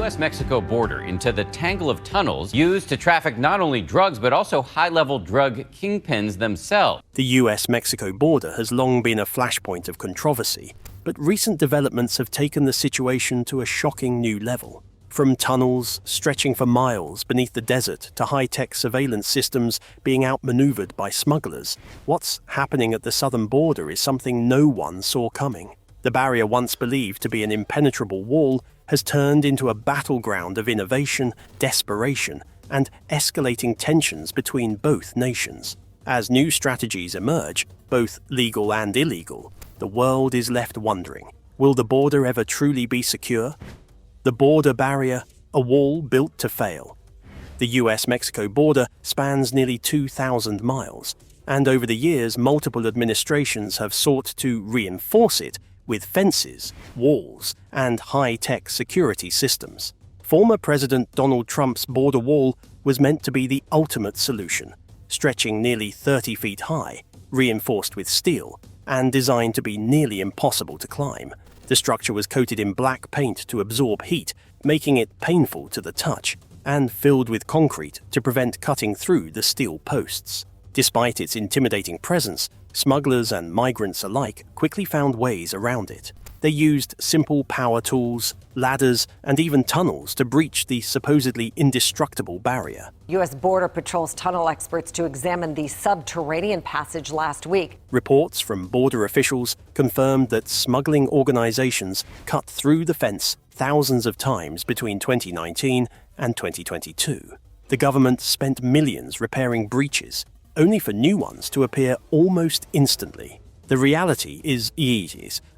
U.S Mexico border into the tangle of tunnels used to traffic not only drugs but also high-level drug kingpins themselves. The U.S Mexico border has long been a flashpoint of controversy, but recent developments have taken the situation to a shocking new level. From tunnels stretching for miles beneath the desert to high-tech surveillance systems being outmaneuvered by smugglers, what's happening at the southern border is something no one saw coming. The barrier, once believed to be an impenetrable wall, has turned into a battleground of innovation, desperation, and escalating tensions between both nations. As new strategies emerge, both legal and illegal, the world is left wondering, will the border ever truly be secure? The border barrier, a wall built to fail. The U.S. Mexico border spans nearly 2,000 miles, and over the years multiple administrations have sought to reinforce it with fences, walls, and high-tech security systems. Former President Donald Trump's border wall was meant to be the ultimate solution, stretching nearly 30 feet high, reinforced with steel, and designed to be nearly impossible to climb. The structure was coated in black paint to absorb heat, making it painful to the touch, and filled with concrete to prevent cutting through the steel posts. Despite its intimidating presence, smugglers and migrants alike quickly found ways around it. They used simple power tools, ladders, and even tunnels to breach the supposedly indestructible barrier. U.S. Border Patrol's tunnel experts to examine the subterranean passage last week. Reports from border officials confirmed that smuggling organizations cut through the fence thousands of times between 2019 and 2022. The government spent millions repairing breaches, only for new ones to appear almost instantly. The reality is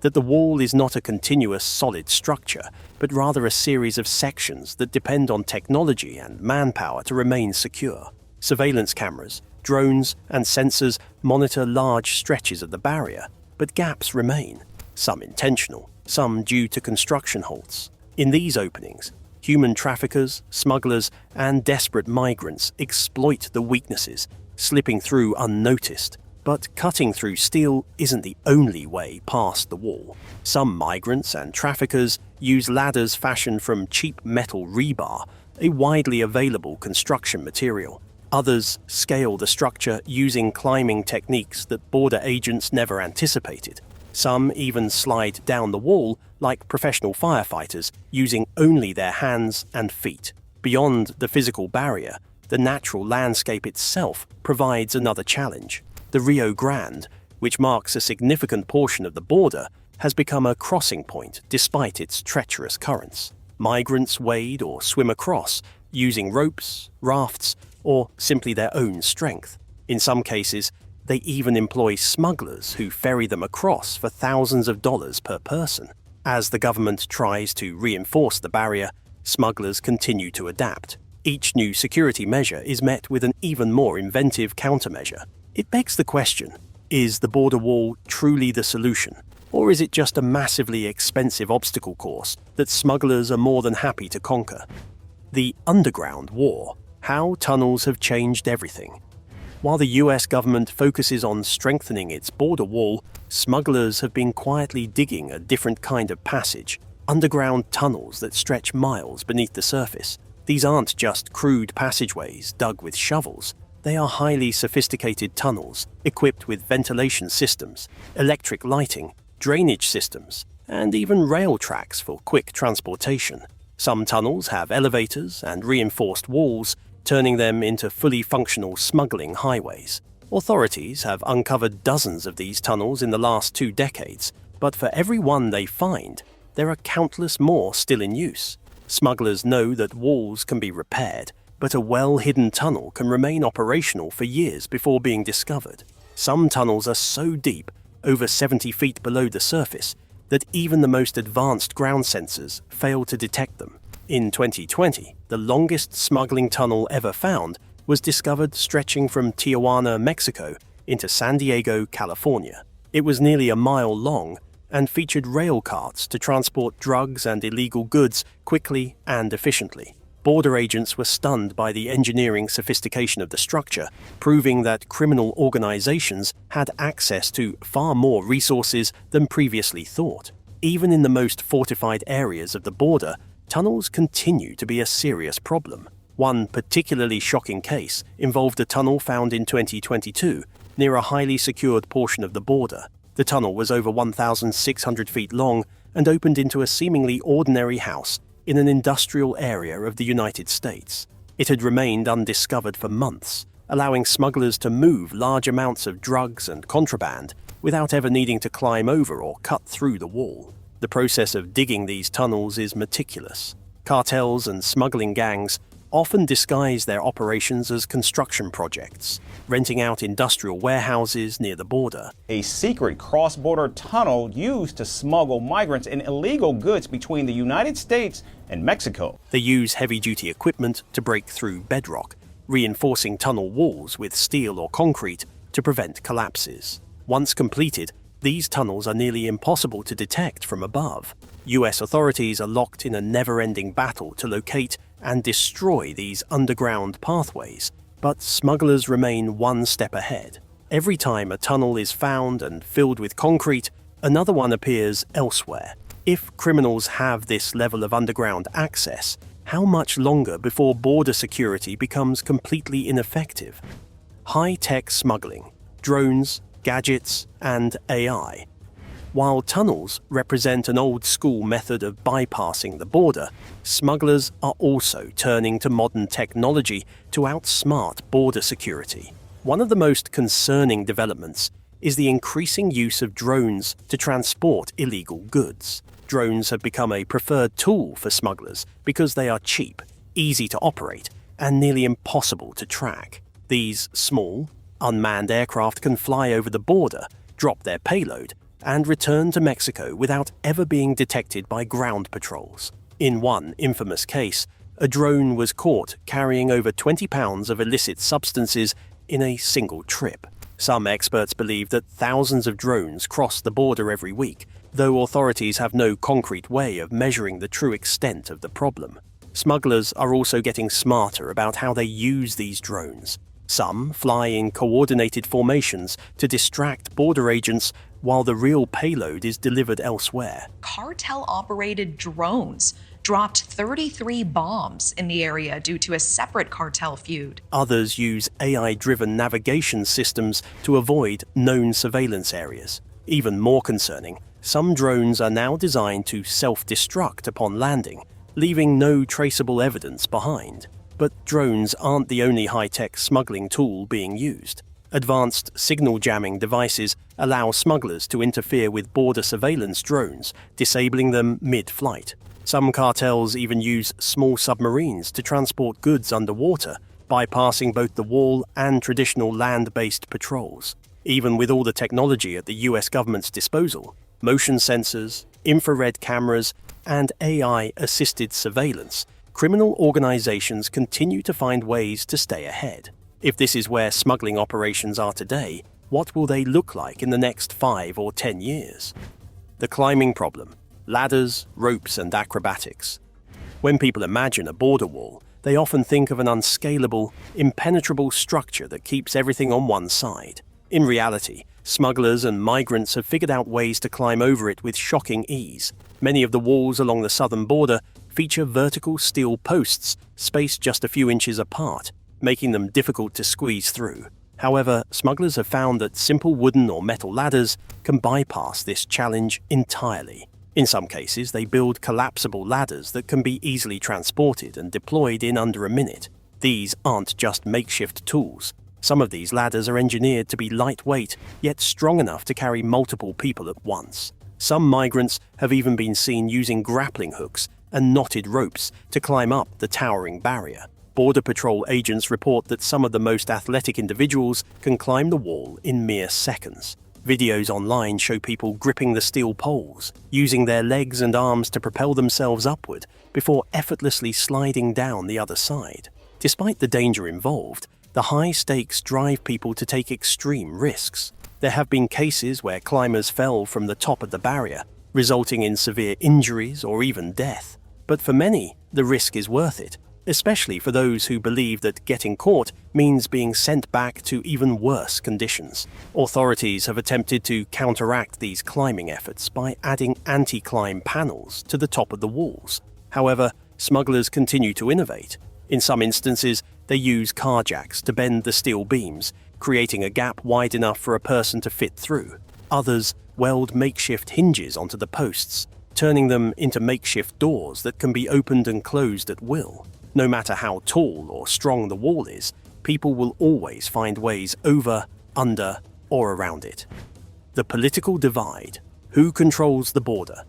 that the wall is not a continuous solid structure, but rather a series of sections that depend on technology and manpower to remain secure. Surveillance cameras, drones, and sensors monitor large stretches of the barrier, but gaps remain, some intentional, some due to construction halts. In these openings, human traffickers, smugglers, and desperate migrants exploit the weaknesses, slipping through unnoticed. But cutting through steel isn't the only way past the wall. Some migrants and traffickers use ladders fashioned from cheap metal rebar, a widely available construction material. Others scale the structure using climbing techniques that border agents never anticipated. Some even slide down the wall like professional firefighters, using only their hands and feet. Beyond the physical barrier, the natural landscape itself provides another challenge. The Rio Grande, which marks a significant portion of the border, has become a crossing point despite its treacherous currents. Migrants wade or swim across, using ropes, rafts, or simply their own strength. In some cases, they even employ smugglers who ferry them across for thousands of dollars per person. As the government tries to reinforce the barrier, smugglers continue to adapt. Each new security measure is met with an even more inventive countermeasure. It begs the question, is the border wall truly the solution? Or is it just a massively expensive obstacle course that smugglers are more than happy to conquer? The Underground War: How Tunnels Have Changed Everything. While the US government focuses on strengthening its border wall, smugglers have been quietly digging a different kind of passage, underground tunnels that stretch miles beneath the surface. These aren't just crude passageways dug with shovels. They are highly sophisticated tunnels equipped with ventilation systems, electric lighting, drainage systems, and even rail tracks for quick transportation. Some tunnels have elevators and reinforced walls, turning them into fully functional smuggling highways. Authorities have uncovered dozens of these tunnels in the last 2 decades, but for every one they find, there are countless more still in use. Smugglers know that walls can be repaired, but a well-hidden tunnel can remain operational for years before being discovered. Some tunnels are so deep, over 70 feet below the surface, that even the most advanced ground sensors fail to detect them. In 2020, the longest smuggling tunnel ever found was discovered stretching from Tijuana, Mexico, into San Diego, California. It was nearly a mile long and featured rail carts to transport drugs and illegal goods quickly and efficiently. Border agents were stunned by the engineering sophistication of the structure, proving that criminal organizations had access to far more resources than previously thought. Even in the most fortified areas of the border, tunnels continue to be a serious problem. One particularly shocking case involved a tunnel found in 2022 near a highly secured portion of the border. The tunnel was over 1,600 feet long and opened into a seemingly ordinary house in an industrial area of the United States. It had remained undiscovered for months, allowing smugglers to move large amounts of drugs and contraband without ever needing to climb over or cut through the wall. The process of digging these tunnels is meticulous. Cartels and smuggling gangs often disguise their operations as construction projects, renting out industrial warehouses near the border. A secret cross-border tunnel used to smuggle migrants and illegal goods between the United States and Mexico. They use heavy-duty equipment to break through bedrock, reinforcing tunnel walls with steel or concrete to prevent collapses. Once completed, these tunnels are nearly impossible to detect from above. U.S. authorities are locked in a never-ending battle to locate and destroy these underground pathways, but smugglers remain one step ahead. Every time a tunnel is found and filled with concrete, another one appears elsewhere. If criminals have this level of underground access, how much longer before border security becomes completely ineffective? High-tech smuggling, drones, gadgets, and AI. While tunnels represent an old-school method of bypassing the border, smugglers are also turning to modern technology to outsmart border security. One of the most concerning developments is the increasing use of drones to transport illegal goods. Drones have become a preferred tool for smugglers because they are cheap, easy to operate, and nearly impossible to track. These small, unmanned aircraft can fly over the border, drop their payload, and return to Mexico without ever being detected by ground patrols. In one infamous case, a drone was caught carrying over 20 pounds of illicit substances in a single trip. Some experts believe that thousands of drones cross the border every week, though authorities have no concrete way of measuring the true extent of the problem. Smugglers are also getting smarter about how they use these drones. Some fly in coordinated formations to distract border agents while the real payload is delivered elsewhere. Cartel-operated drones dropped 33 bombs in the area due to a separate cartel feud. Others use AI-driven navigation systems to avoid known surveillance areas. Even more concerning, some drones are now designed to self-destruct upon landing, leaving no traceable evidence behind. But drones aren't the only high-tech smuggling tool being used. Advanced signal jamming devices allow smugglers to interfere with border surveillance drones, disabling them mid-flight. Some cartels even use small submarines to transport goods underwater, bypassing both the wall and traditional land-based patrols. Even with all the technology at the U.S. government's disposal, motion sensors, infrared cameras, and AI-assisted surveillance, criminal organizations continue to find ways to stay ahead. If this is where smuggling operations are today, what will they look like in the next 5 or 10 years? The climbing problem, ladders, ropes, and acrobatics. When people imagine a border wall, they often think of an unscalable, impenetrable structure that keeps everything on one side. In reality, smugglers and migrants have figured out ways to climb over it with shocking ease. Many of the walls along the southern border feature vertical steel posts spaced just a few inches apart, making them difficult to squeeze through. However, smugglers have found that simple wooden or metal ladders can bypass this challenge entirely. In some cases, they build collapsible ladders that can be easily transported and deployed in under a minute. These aren't just makeshift tools. Some of these ladders are engineered to be lightweight, yet strong enough to carry multiple people at once. Some migrants have even been seen using grappling hooks and knotted ropes to climb up the towering barrier. Border Patrol agents report that some of the most athletic individuals can climb the wall in mere seconds. Videos online show people gripping the steel poles, using their legs and arms to propel themselves upward before effortlessly sliding down the other side. Despite the danger involved, the high stakes drive people to take extreme risks. There have been cases where climbers fell from the top of the barrier, resulting in severe injuries or even death. But for many, the risk is worth it, especially for those who believe that getting caught means being sent back to even worse conditions. Authorities have attempted to counteract these climbing efforts by adding anti-climb panels to the top of the walls. However, smugglers continue to innovate. In some instances, they use carjacks to bend the steel beams, creating a gap wide enough for a person to fit through. Others weld makeshift hinges onto the posts, turning them into makeshift doors that can be opened and closed at will. No matter how tall or strong the wall is, people will always find ways over, under, or around it. The political divide. Who controls the border?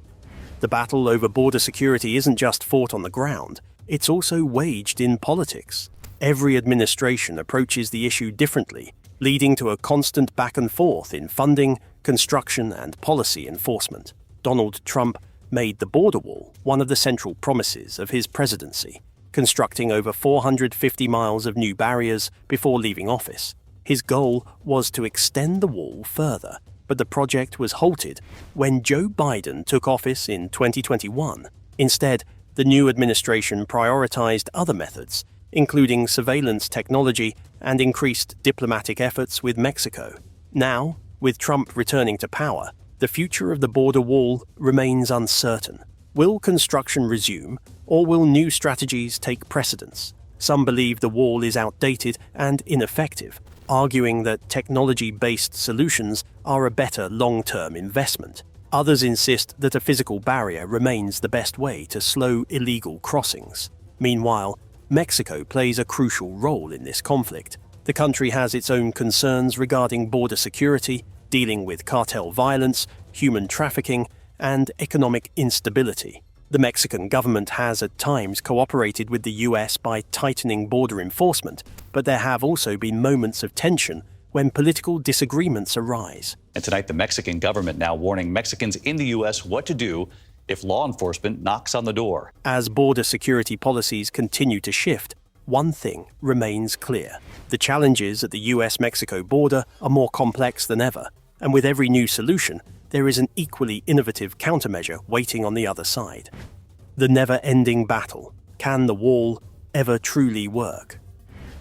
The battle over border security isn't just fought on the ground, it's also waged in politics. Every administration approaches the issue differently, leading to a constant back and forth in funding, construction, and policy enforcement. Donald Trump made the border wall one of the central promises of his presidency, constructing over 450 miles of new barriers before leaving office. His goal was to extend the wall further, but the project was halted when Joe Biden took office in 2021. Instead, the new administration prioritized other methods, including surveillance technology and increased diplomatic efforts with Mexico. Now, with Trump returning to power, the future of the border wall remains uncertain. Will construction resume, or will new strategies take precedence? Some believe the wall is outdated and ineffective, arguing that technology-based solutions are a better long-term investment. Others insist that a physical barrier remains the best way to slow illegal crossings. Meanwhile, Mexico plays a crucial role in this conflict. The country has its own concerns regarding border security, dealing with cartel violence, human trafficking, and economic instability. The Mexican government has at times cooperated with the U.S. by tightening border enforcement, but there have also been moments of tension when political disagreements arise. And tonight, the Mexican government now warning Mexicans in the U.S. what to do if law enforcement knocks on the door. As border security policies continue to shift, one thing remains clear. The challenges at the U.S. Mexico border are more complex than ever, and with every new solution, there is an equally innovative countermeasure waiting on the other side. The never-ending battle. Can the wall ever truly work?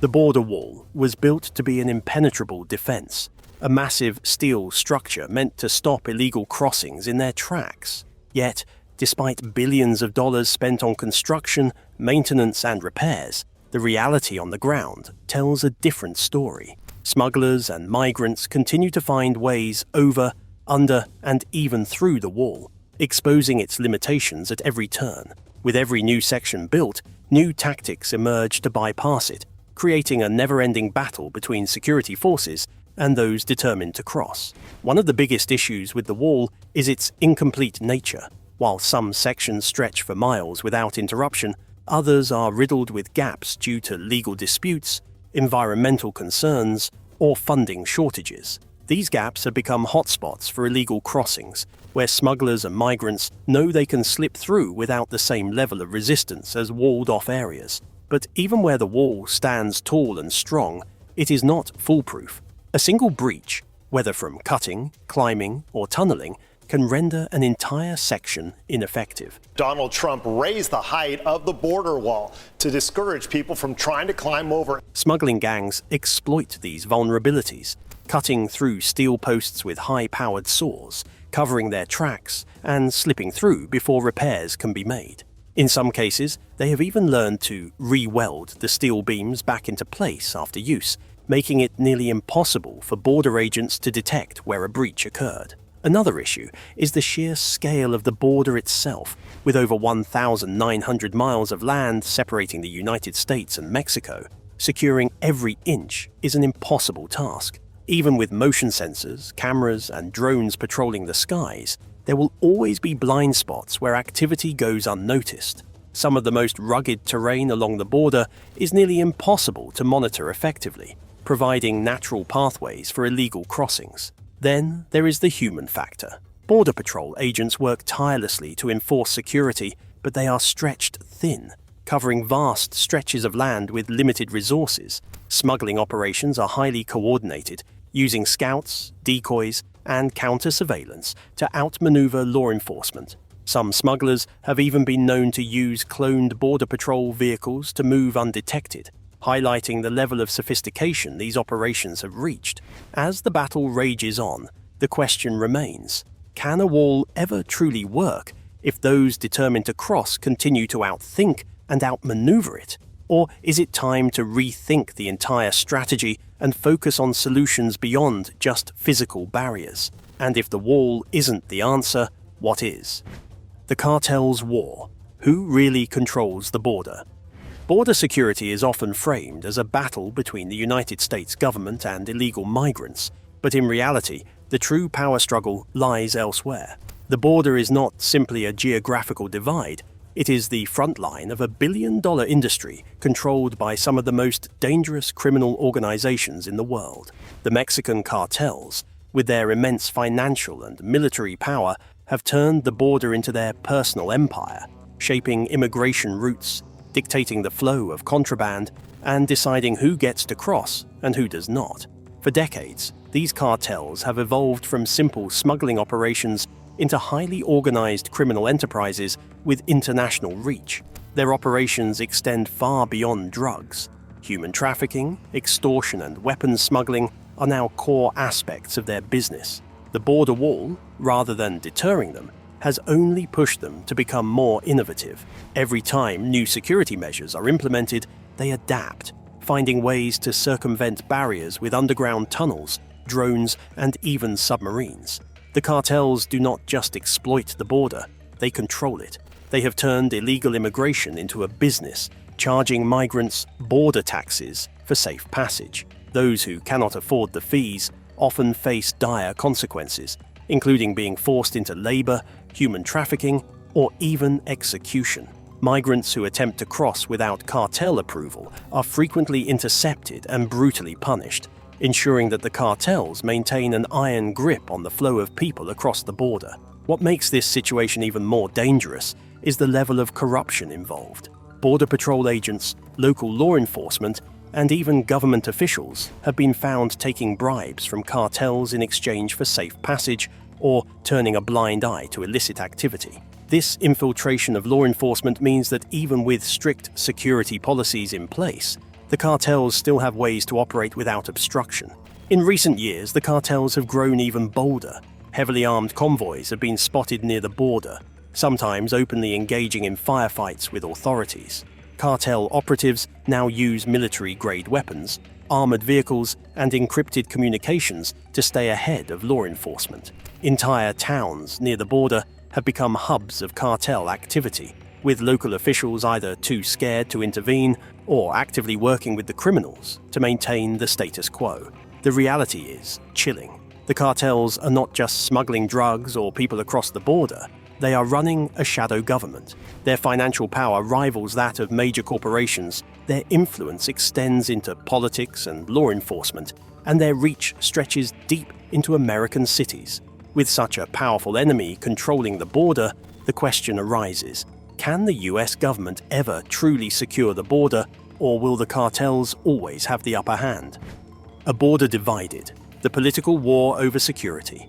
The border wall was built to be an impenetrable defense, a massive steel structure meant to stop illegal crossings in their tracks. Yet, despite billions of dollars spent on construction, maintenance, and repairs, the reality on the ground tells a different story. Smugglers and migrants continue to find ways over, under, and even through the wall, exposing its limitations at every turn. With every new section built, new tactics emerge to bypass it, creating a never-ending battle between security forces and those determined to cross. One of the biggest issues with the wall is its incomplete nature. While some sections stretch for miles without interruption, others are riddled with gaps due to legal disputes, environmental concerns, or funding shortages. These gaps have become hotspots for illegal crossings, where smugglers and migrants know they can slip through without the same level of resistance as walled-off areas. But even where the wall stands tall and strong, it is not foolproof. A single breach, whether from cutting, climbing, or tunneling, can render an entire section ineffective. Donald Trump raised the height of the border wall to discourage people from trying to climb over. Smuggling gangs exploit these vulnerabilities, cutting through steel posts with high-powered saws, covering their tracks, and slipping through before repairs can be made. In some cases, they have even learned to re-weld the steel beams back into place after use, making it nearly impossible for border agents to detect where a breach occurred. Another issue is the sheer scale of the border itself. With over 1,900 miles of land separating the United States and Mexico, securing every inch is an impossible task. Even with motion sensors, cameras, and drones patrolling the skies, there will always be blind spots where activity goes unnoticed. Some of the most rugged terrain along the border is nearly impossible to monitor effectively, providing natural pathways for illegal crossings. Then there is the human factor. Border Patrol agents work tirelessly to enforce security, but they are stretched thin, covering vast stretches of land with limited resources. Smuggling operations are highly coordinated, using scouts, decoys, and counter-surveillance to outmaneuver law enforcement. Some smugglers have even been known to use cloned Border Patrol vehicles to move undetected, highlighting the level of sophistication these operations have reached. As the battle rages on, the question remains, can a wall ever truly work if those determined to cross continue to outthink and outmaneuver it? Or is it time to rethink the entire strategy and focus on solutions beyond just physical barriers? And if the wall isn't the answer, what is? The cartels' war. Who really controls the border? Border security is often framed as a battle between the United States government and illegal migrants, but in reality, the true power struggle lies elsewhere. The border is not simply a geographical divide, it is the front line of a billion-dollar industry controlled by some of the most dangerous criminal organizations in the world. The Mexican cartels, with their immense financial and military power, have turned the border into their personal empire, shaping immigration routes, dictating the flow of contraband, and deciding who gets to cross and who does not. For decades, these cartels have evolved from simple smuggling operations into highly organized criminal enterprises with international reach. Their operations extend far beyond drugs. Human trafficking, extortion, and weapons smuggling are now core aspects of their business. The border wall, rather than deterring them, has only pushed them to become more innovative. Every time new security measures are implemented, they adapt, finding ways to circumvent barriers with underground tunnels, drones, and even submarines. The cartels do not just exploit the border, they control it. They have turned illegal immigration into a business, charging migrants border taxes for safe passage. Those who cannot afford the fees often face dire consequences, including being forced into labor, human trafficking, or even execution. Migrants who attempt to cross without cartel approval are frequently intercepted and brutally punished, ensuring that the cartels maintain an iron grip on the flow of people across the border. What makes this situation even more dangerous is the level of corruption involved. Border patrol agents, local law enforcement, and even government officials have been found taking bribes from cartels in exchange for safe passage or turning a blind eye to illicit activity. This infiltration of law enforcement means that even with strict security policies in place, the cartels still have ways to operate without obstruction. In recent years, the cartels have grown even bolder. Heavily armed convoys have been spotted near the border, sometimes openly engaging in firefights with authorities. Cartel operatives now use military-grade weapons, armored vehicles, and encrypted communications to stay ahead of law enforcement. Entire towns near the border have become hubs of cartel activity, with local officials either too scared to intervene or actively working with the criminals to maintain the status quo. The reality is chilling. The cartels are not just smuggling drugs or people across the border, they are running a shadow government. Their financial power rivals that of major corporations, their influence extends into politics and law enforcement, and their reach stretches deep into American cities. With such a powerful enemy controlling the border, the question arises, can the U.S. government ever truly secure the border, or will the cartels always have the upper hand? A border divided, the political war over security.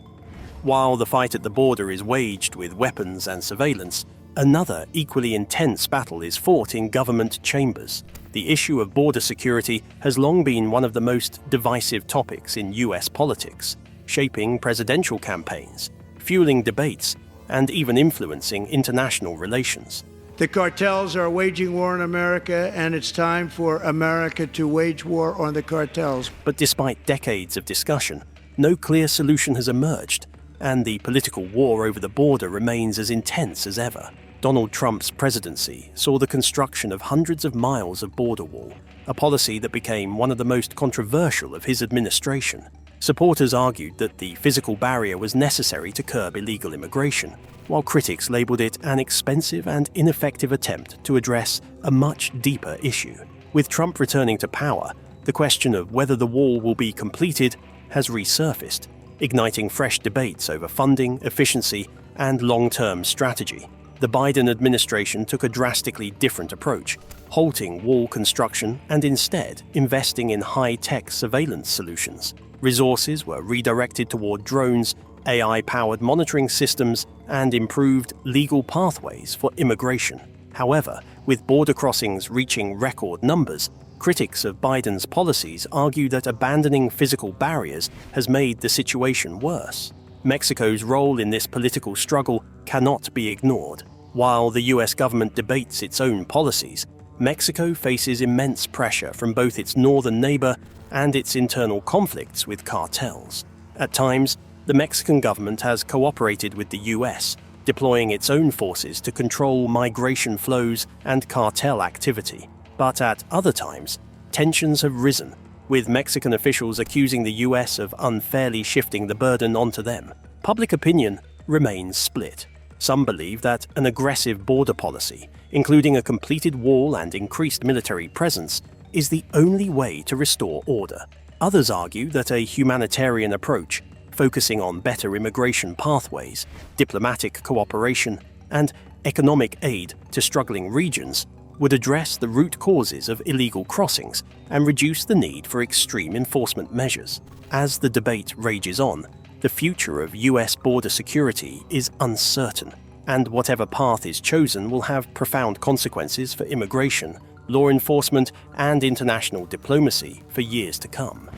While the fight at the border is waged with weapons and surveillance, another equally intense battle is fought in government chambers. The issue of border security has long been one of the most divisive topics in U.S. politics, shaping presidential campaigns, fueling debates, and even influencing international relations. The cartels are waging war on America, and it's time for America to wage war on the cartels. But despite decades of discussion, no clear solution has emerged, and the political war over the border remains as intense as ever. Donald Trump's presidency saw the construction of hundreds of miles of border wall, a policy that became one of the most controversial of his administration. Supporters argued that the physical barrier was necessary to curb illegal immigration, while critics labeled it an expensive and ineffective attempt to address a much deeper issue. With Trump returning to power, the question of whether the wall will be completed has resurfaced, igniting fresh debates over funding, efficiency, and long-term strategy. The Biden administration took a drastically different approach, halting wall construction and instead investing in high-tech surveillance solutions. Resources were redirected toward drones, AI-powered monitoring systems, and improved legal pathways for immigration. However, with border crossings reaching record numbers, critics of Biden's policies argue that abandoning physical barriers has made the situation worse. Mexico's role in this political struggle cannot be ignored. While the US government debates its own policies, Mexico faces immense pressure from both its northern neighbor and its internal conflicts with cartels. At times, the Mexican government has cooperated with the US, deploying its own forces to control migration flows and cartel activity. But at other times, tensions have risen, with Mexican officials accusing the US of unfairly shifting the burden onto them. Public opinion remains split. Some believe that an aggressive border policy, including a completed wall and increased military presence, is the only way to restore order. Others argue that a humanitarian approach, focusing on better immigration pathways, diplomatic cooperation, and economic aid to struggling regions, would address the root causes of illegal crossings and reduce the need for extreme enforcement measures. As the debate rages on, the future of US border security is uncertain, and whatever path is chosen will have profound consequences for immigration, law enforcement, and international diplomacy for years to come.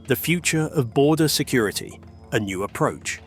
The future of border security, a new approach.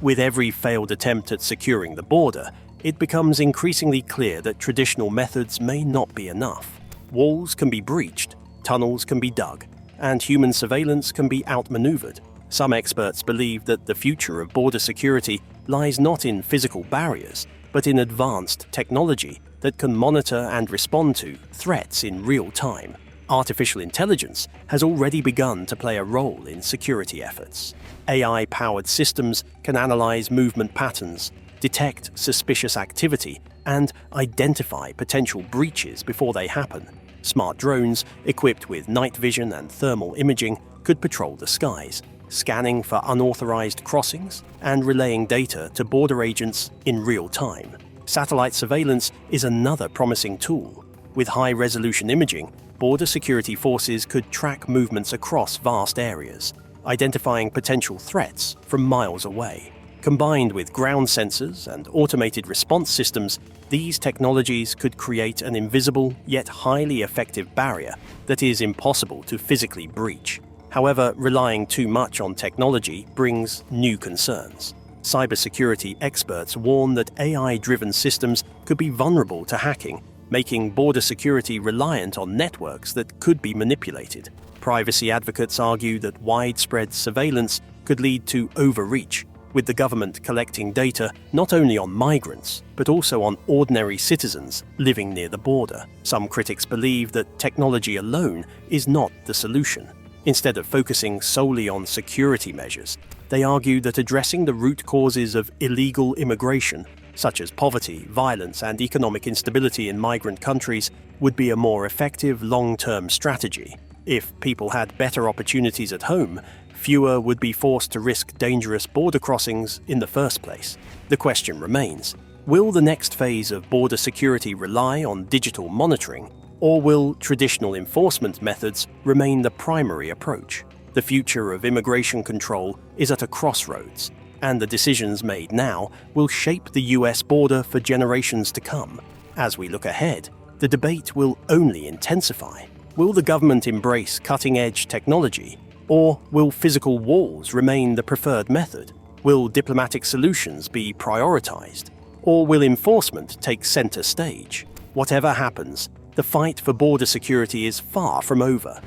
With every failed attempt at securing the border, it becomes increasingly clear that traditional methods may not be enough. Walls can be breached, tunnels can be dug, and human surveillance can be outmaneuvered. Some experts believe that the future of border security lies not in physical barriers, but in advanced technology that can monitor and respond to threats in real time. Artificial intelligence has already begun to play a role in security efforts. AI-powered systems can analyze movement patterns, detect suspicious activity, and identify potential breaches before they happen. Smart drones, equipped with night vision and thermal imaging, could patrol the skies, scanning for unauthorized crossings and relaying data to border agents in real time. Satellite surveillance is another promising tool. With high-resolution imaging, border security forces could track movements across vast areas, identifying potential threats from miles away. Combined with ground sensors and automated response systems, these technologies could create an invisible yet highly effective barrier that is impossible to physically breach. However, relying too much on technology brings new concerns. Cybersecurity experts warn that AI-driven systems could be vulnerable to hacking, making border security reliant on networks that could be manipulated. Privacy advocates argue that widespread surveillance could lead to overreach, with the government collecting data not only on migrants, but also on ordinary citizens living near the border. Some critics believe that technology alone is not the solution. Instead of focusing solely on security measures, they argue that addressing the root causes of illegal immigration, such as poverty, violence, and economic instability in migrant countries, would be a more effective long-term strategy. If people had better opportunities at home, fewer would be forced to risk dangerous border crossings in the first place. The question remains, will the next phase of border security rely on digital monitoring, or will traditional enforcement methods remain the primary approach? The future of immigration control is at a crossroads, and the decisions made now will shape the US border for generations to come. As we look ahead, the debate will only intensify. Will the government embrace cutting-edge technology, or will physical walls remain the preferred method? Will diplomatic solutions be prioritized, or will enforcement take center stage? Whatever happens, the fight for border security is far from over.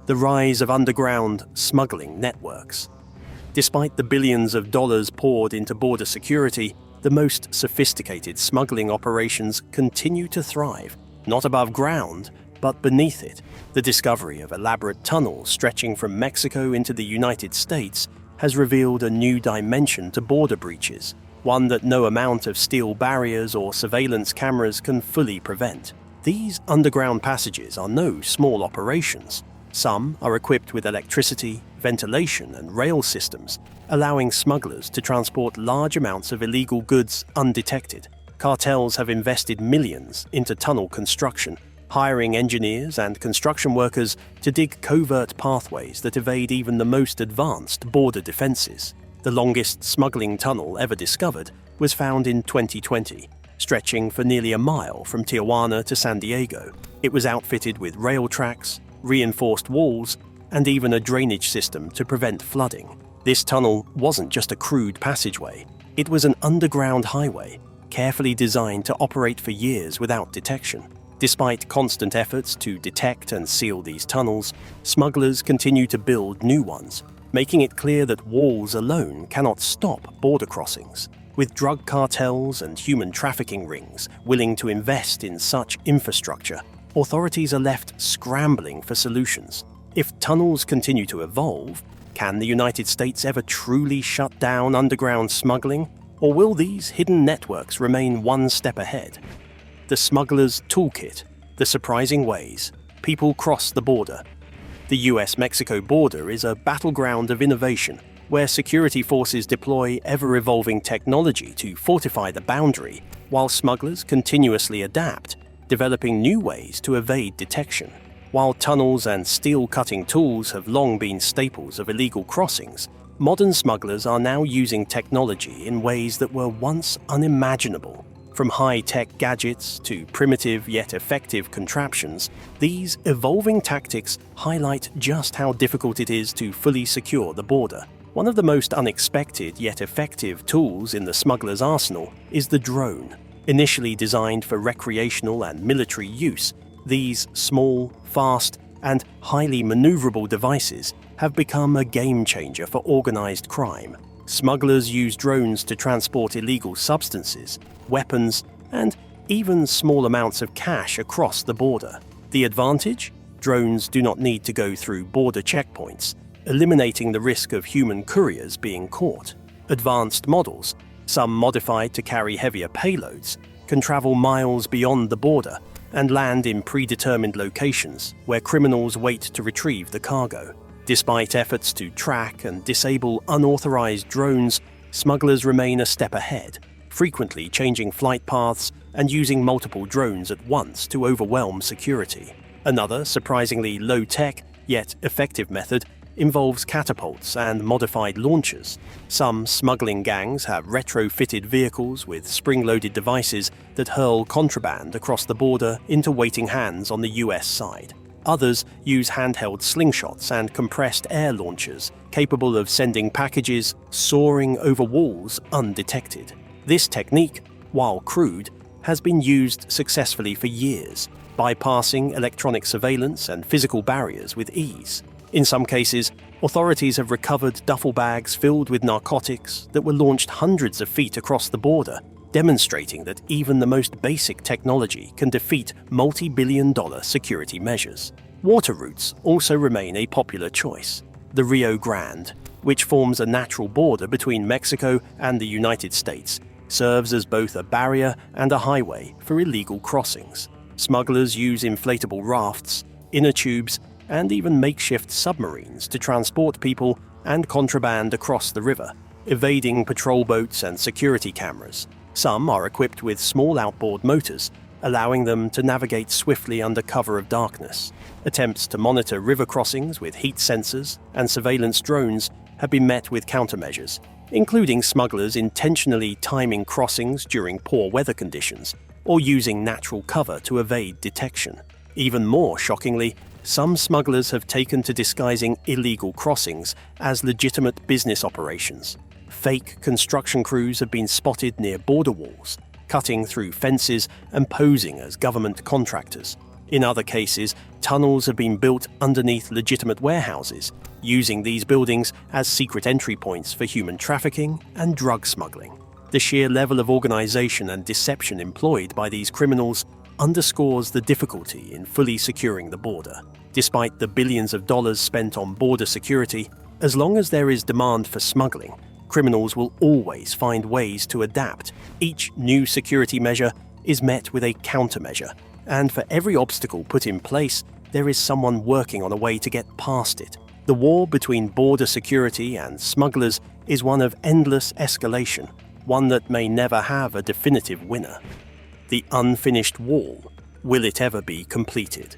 The rise of underground smuggling networks. Despite the billions of dollars poured into border security, the most sophisticated smuggling operations continue to thrive, not above ground, but beneath it. The discovery of elaborate tunnels stretching from Mexico into the United States has revealed a new dimension to border breaches, one that no amount of steel barriers or surveillance cameras can fully prevent. These underground passages are no small operations. Some are equipped with electricity, ventilation, and rail systems, allowing smugglers to transport large amounts of illegal goods undetected. Cartels have invested millions into tunnel construction, hiring engineers and construction workers to dig covert pathways that evade even the most advanced border defenses. The longest smuggling tunnel ever discovered was found in 2020, stretching for nearly a mile from Tijuana to San Diego. It was outfitted with rail tracks, reinforced walls, and even a drainage system to prevent flooding. This tunnel wasn't just a crude passageway, it was an underground highway, carefully designed to operate for years without detection. Despite constant efforts to detect and seal these tunnels, smugglers continue to build new ones, making it clear that walls alone cannot stop border crossings. With drug cartels and human trafficking rings willing to invest in such infrastructure, authorities are left scrambling for solutions. If tunnels continue to evolve, can the United States ever truly shut down underground smuggling? Or will these hidden networks remain one step ahead? The smuggler's toolkit, the surprising ways people cross the border. The U.S. Mexico border is a battleground of innovation, where security forces deploy ever-evolving technology to fortify the boundary, while smugglers continuously adapt, developing new ways to evade detection. While tunnels and steel-cutting tools have long been staples of illegal crossings, modern smugglers are now using technology in ways that were once unimaginable. From high-tech gadgets to primitive yet effective contraptions, these evolving tactics highlight just how difficult it is to fully secure the border. One of the most unexpected yet effective tools in the smuggler's arsenal is the drone. Initially designed for recreational and military use, these small, fast, and highly maneuverable devices have become a game-changer for organized crime. Smugglers use drones to transport illegal substances, weapons, and even small amounts of cash across the border. The advantage? Drones do not need to go through border checkpoints, eliminating the risk of human couriers being caught. Advanced models, some modified to carry heavier payloads, can travel miles beyond the border and land in predetermined locations where criminals wait to retrieve the cargo. Despite efforts to track and disable unauthorized drones, smugglers remain a step ahead, frequently changing flight paths and using multiple drones at once to overwhelm security. Another surprisingly low-tech, yet effective method involves catapults and modified launchers. Some smuggling gangs have retrofitted vehicles with spring-loaded devices that hurl contraband across the border into waiting hands on the US side. Others use handheld slingshots and compressed air launchers capable of sending packages soaring over walls undetected. This technique, while crude, has been used successfully for years, bypassing electronic surveillance and physical barriers with ease. In some cases, authorities have recovered duffel bags filled with narcotics that were launched hundreds of feet across the border, demonstrating that even the most basic technology can defeat multi-billion-dollar security measures. Water routes also remain a popular choice. The Rio Grande, which forms a natural border between Mexico and the United States, serves as both a barrier and a highway for illegal crossings. Smugglers use inflatable rafts, inner tubes, and even makeshift submarines to transport people and contraband across the river, evading patrol boats and security cameras. Some are equipped with small outboard motors, allowing them to navigate swiftly under cover of darkness. Attempts to monitor river crossings with heat sensors and surveillance drones have been met with countermeasures, including smugglers intentionally timing crossings during poor weather conditions or using natural cover to evade detection. Even more shockingly, some smugglers have taken to disguising illegal crossings as legitimate business operations. Fake construction crews have been spotted near border walls, cutting through fences and posing as government contractors. In other cases, tunnels have been built underneath legitimate warehouses, using these buildings as secret entry points for human trafficking and drug smuggling. The sheer level of organization and deception employed by these criminals underscores the difficulty in fully securing the border. Despite the billions of dollars spent on border security, as long as there is demand for smuggling, criminals will always find ways to adapt. Each new security measure is met with a countermeasure, and for every obstacle put in place, there is someone working on a way to get past it. The war between border security and smugglers is one of endless escalation, one that may never have a definitive winner. The unfinished wall, will it ever be completed?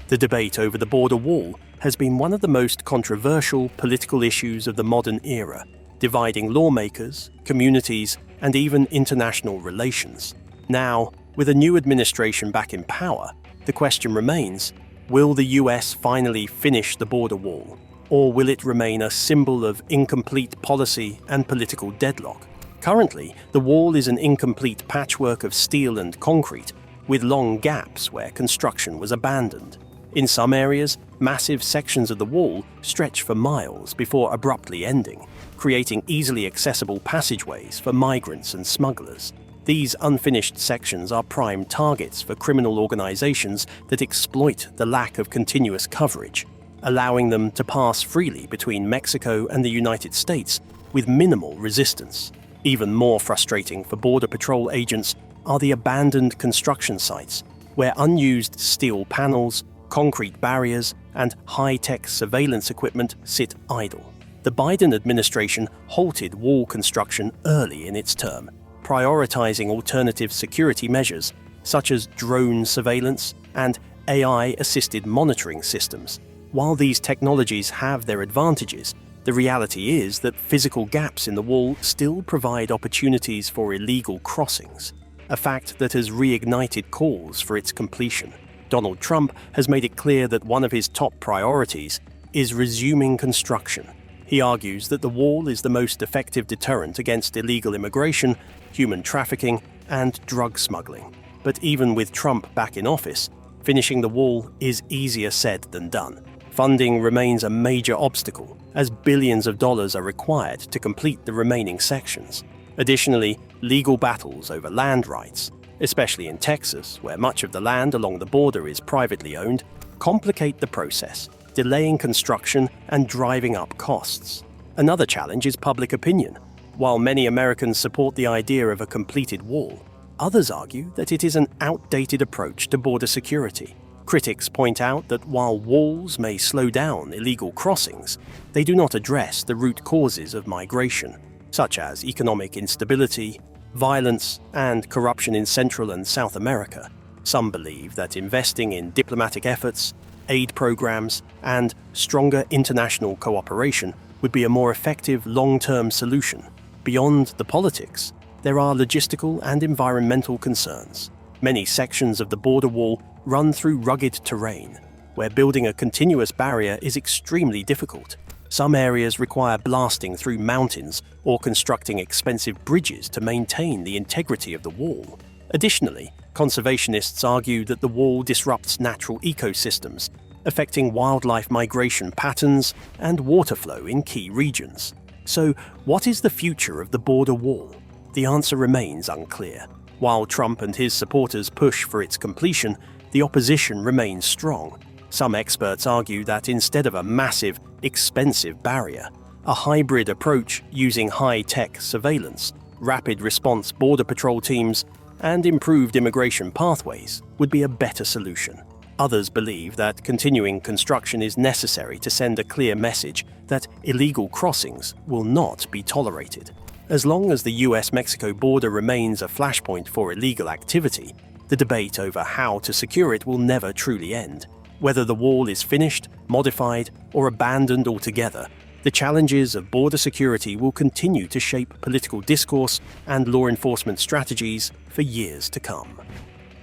The debate over the border wall has been one of the most controversial political issues of the modern era, dividing lawmakers, communities, and even international relations. Now, with a new administration back in power, the question remains, will the US finally finish the border wall, or will it remain a symbol of incomplete policy and political deadlock? Currently, the wall is an incomplete patchwork of steel and concrete, with long gaps where construction was abandoned. In some areas, massive sections of the wall stretch for miles before abruptly ending, creating easily accessible passageways for migrants and smugglers. These unfinished sections are prime targets for criminal organizations that exploit the lack of continuous coverage, allowing them to pass freely between Mexico and the United States with minimal resistance. Even more frustrating for Border Patrol agents are the abandoned construction sites, where unused steel panels, concrete barriers, and high-tech surveillance equipment sit idle. The Biden administration halted wall construction early in its term, prioritizing alternative security measures such as drone surveillance and AI-assisted monitoring systems. While these technologies have their advantages, the reality is that physical gaps in the wall still provide opportunities for illegal crossings, a fact that has reignited calls for its completion. Donald Trump has made it clear that one of his top priorities is resuming construction. He argues that the wall is the most effective deterrent against illegal immigration, human trafficking, and drug smuggling. But even with Trump back in office, finishing the wall is easier said than done. Funding remains a major obstacle, as billions of dollars are required to complete the remaining sections. Additionally, legal battles over land rights, especially in Texas, where much of the land along the border is privately owned, complicate the process, delaying construction and driving up costs. Another challenge is public opinion. While many Americans support the idea of a completed wall, others argue that it is an outdated approach to border security. Critics point out that while walls may slow down illegal crossings, they do not address the root causes of migration, such as economic instability, violence, and corruption in Central and South America. Some believe that investing in diplomatic efforts, aid programs, and stronger international cooperation would be a more effective long-term solution. Beyond the politics, there are logistical and environmental concerns. Many sections of the border wall run through rugged terrain, where building a continuous barrier is extremely difficult. Some areas require blasting through mountains or constructing expensive bridges to maintain the integrity of the wall. Additionally, conservationists argue that the wall disrupts natural ecosystems, affecting wildlife migration patterns and water flow in key regions. So, what is the future of the border wall? The answer remains unclear. While Trump and his supporters push for its completion, the opposition remains strong. Some experts argue that instead of a massive, expensive barrier, a hybrid approach using high-tech surveillance, rapid response border patrol teams, and improved immigration pathways would be a better solution. Others believe that continuing construction is necessary to send a clear message that illegal crossings will not be tolerated. As long as the U.S. Mexico border remains a flashpoint for illegal activity, the debate over how to secure it will never truly end. Whether the wall is finished, modified, or abandoned altogether, the challenges of border security will continue to shape political discourse and law enforcement strategies for years to come.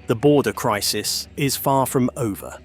The border crisis is far from over.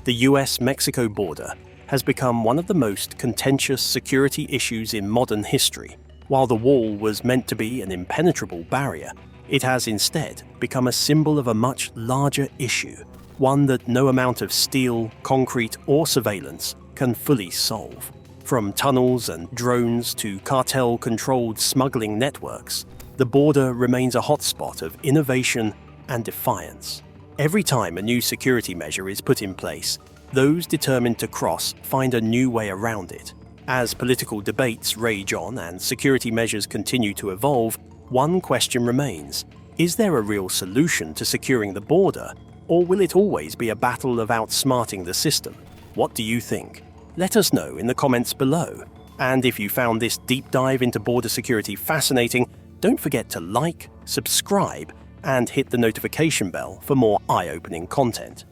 The U.S. Mexico border has become one of the most contentious security issues in modern history. While the wall was meant to be an impenetrable barrier, it has instead become a symbol of a much larger issue, one that no amount of steel, concrete, or surveillance can fully solve. From tunnels and drones to cartel-controlled smuggling networks, the border remains a hotspot of innovation and defiance. Every time a new security measure is put in place, those determined to cross find a new way around it. As political debates rage on and security measures continue to evolve, one question remains: is there a real solution to securing the border, or will it always be a battle of outsmarting the system? What do you think? Let us know in the comments below. And if you found this deep dive into border security fascinating, don't forget to like, subscribe, and hit the notification bell for more eye-opening content.